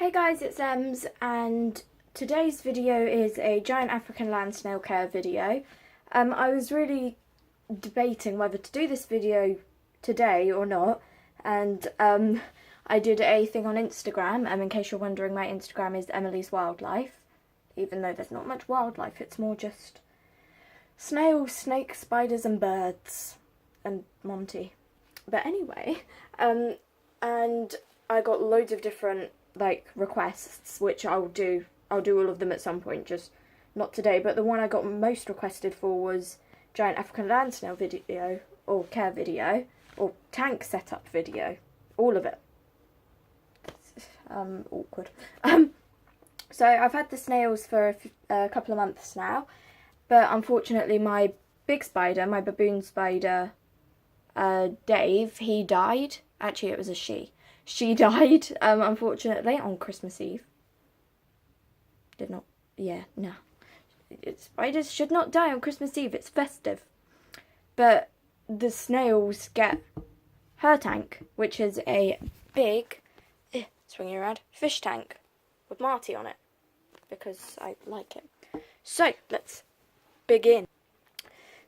Hey guys, it's Ems, and today's video is a giant African land snail care video. I was really debating whether to do this video today or not, and I did a thing on Instagram, in case you're wondering, my Instagram is Emily's Wildlife, even though there's not much wildlife, it's more just snails, snakes, spiders and birds, and Monty. But anyway, and I got loads of different requests, which I'll do all of them at some point, just not today. But the one I got most requested for was giant African land snail video, or care video, or tank setup video, all of it. Awkward. So I've had the snails for a couple of months now, but unfortunately my big spider, my baboon spider, Dave, he died. Actually, it was a she. She died, unfortunately, on Christmas Eve. No. Spiders should not die on Christmas Eve, it's festive. But the snails get her tank, which is a big, swinging around, fish tank with Marty on it, because I like it. So, let's begin.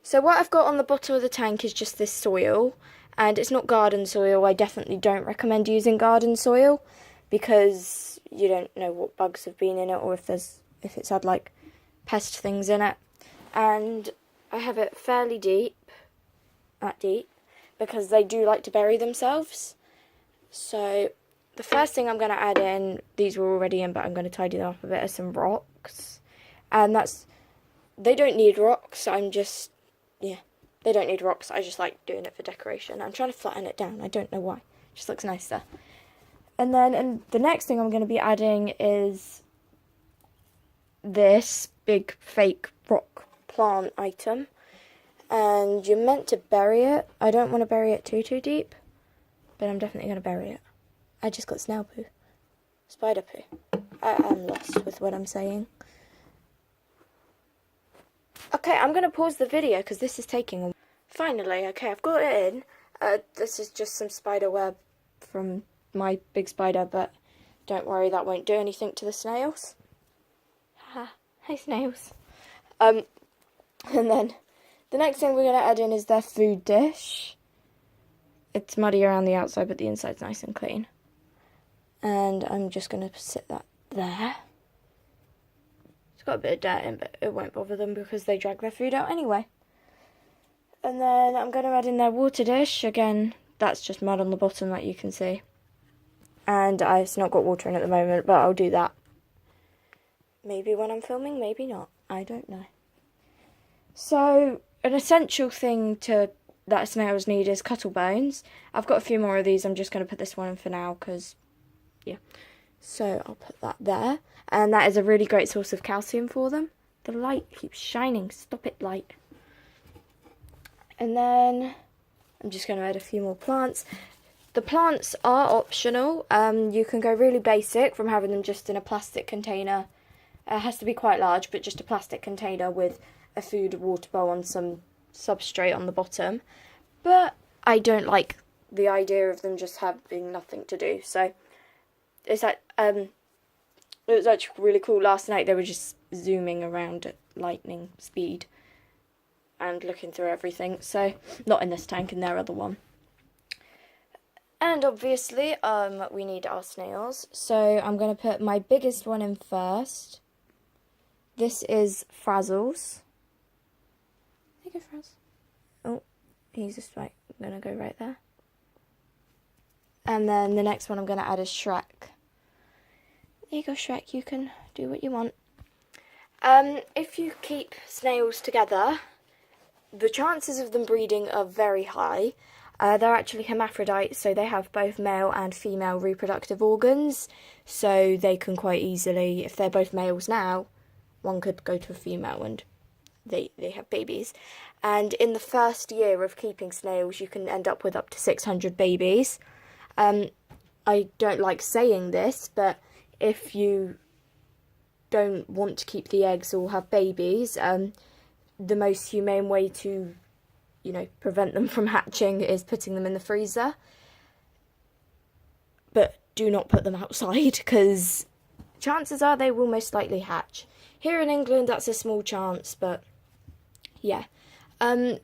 So what I've got on the bottom of the tank is just this soil. And it's not garden soil. I definitely don't recommend using garden soil because you don't know what bugs have been in it, or if it's had pest things in it. And I have it fairly deep, that deep, because they do like to bury themselves. So the first thing I'm going to add in, these were already in, but I'm going to tidy them up a bit, are some rocks. And they don't need rocks. They don't need rocks, I just like doing it for decoration. I'm trying to flatten it down, I don't know why. It just looks nicer. And the next thing I'm going to be adding is this big fake rock plant item. And you're meant to bury it. I don't want to bury it too deep, but I'm definitely going to bury it. I just got snail poo. Spider poo. I am lost with what I'm saying. Okay, I'm going to pause the video because this is taking... Finally, okay, I've got it in. This is just some spider web from my big spider, but don't worry, that won't do anything to the snails. Haha, hey snails. And then the next thing we're going to add in is their food dish. It's muddy around the outside, but the inside's nice and clean. And I'm just going to sit that there. Got a bit of dirt in, but it won't bother them because they drag their food out anyway. And then I'm going to add in their water dish. Again, that's just mud on the bottom that you can see. And it's not got water in at the moment, but I'll do that. Maybe when I'm filming, maybe not. I don't know. So, an essential thing that snails need is cuttle bones. I've got a few more of these. I'm just going to put this one in for now because, yeah. So I'll put that there. And that is a really great source of calcium for them. The light keeps shining. Stop it, light. And then I'm just going to add a few more plants. The plants are optional. You can go really basic from having them just in a plastic container. It has to be quite large, but just a plastic container with a food water bowl and some substrate on the bottom. But I don't like the idea of them just having nothing to do. So it's like... It was actually really cool. Last night they were just zooming around at lightning speed and looking through everything. So, not in this tank, in their other one. And obviously, we need our snails. So, I'm going to put my biggest one in first. This is Frazzles. There you go, Frazz. Oh, he's just going to go right there. And then the next one I'm going to add is Shrek. There you go, Shrek, you can do what you want. If you keep snails together, the chances of them breeding are very high. They're actually hermaphrodites, so they have both male and female reproductive organs. So they can quite easily, if they're both males now, one could go to a female and they have babies. And in the first year of keeping snails, you can end up with up to 600 babies. I don't like saying this, but if you don't want to keep the eggs or have babies, the most humane way to, prevent them from hatching is putting them in the freezer. But do not put them outside, because chances are they will most likely hatch. Here in England, that's a small chance, but yeah.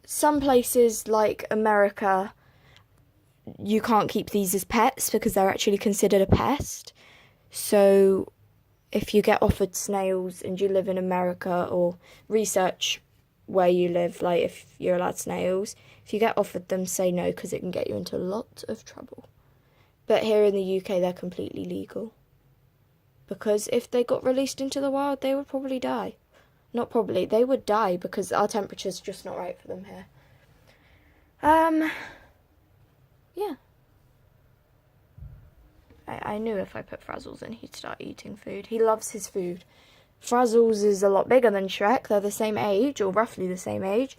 Some places like America, you can't keep these as pets because they're actually considered a pest. So if you get offered snails and you live in America, or research where you live, like if you're allowed snails, if you get offered them, say no, because it can get you into a lot of trouble. But here in the UK, they're completely legal. Because if they got released into the wild, they would probably die. Not probably, they would die because our temperature's just not right for them here. Yeah. I knew if I put Frazzles in, he'd start eating food. He loves his food. Frazzles is a lot bigger than Shrek. They're the same age, or roughly the same age.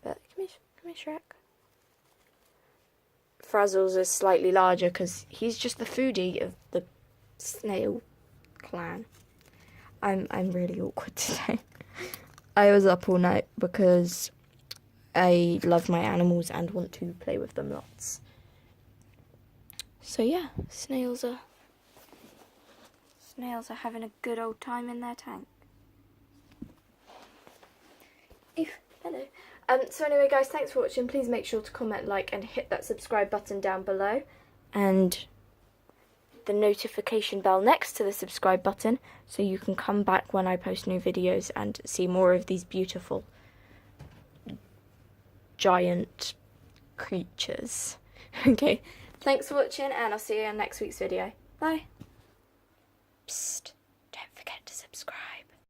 But, come here, Shrek. Frazzles is slightly larger because he's just the foodie of the snail clan. I'm really awkward today. I was up all night because I love my animals and want to play with them lots. So yeah, snails are having a good old time in their tank. Ew, hello. So anyway guys, thanks for watching. Please make sure to comment, like, and hit that subscribe button down below. And the notification bell next to the subscribe button, so you can come back when I post new videos and see more of these beautiful giant creatures. Okay, thanks for watching, and I'll see you in next week's video. Bye. Psst, don't forget to subscribe.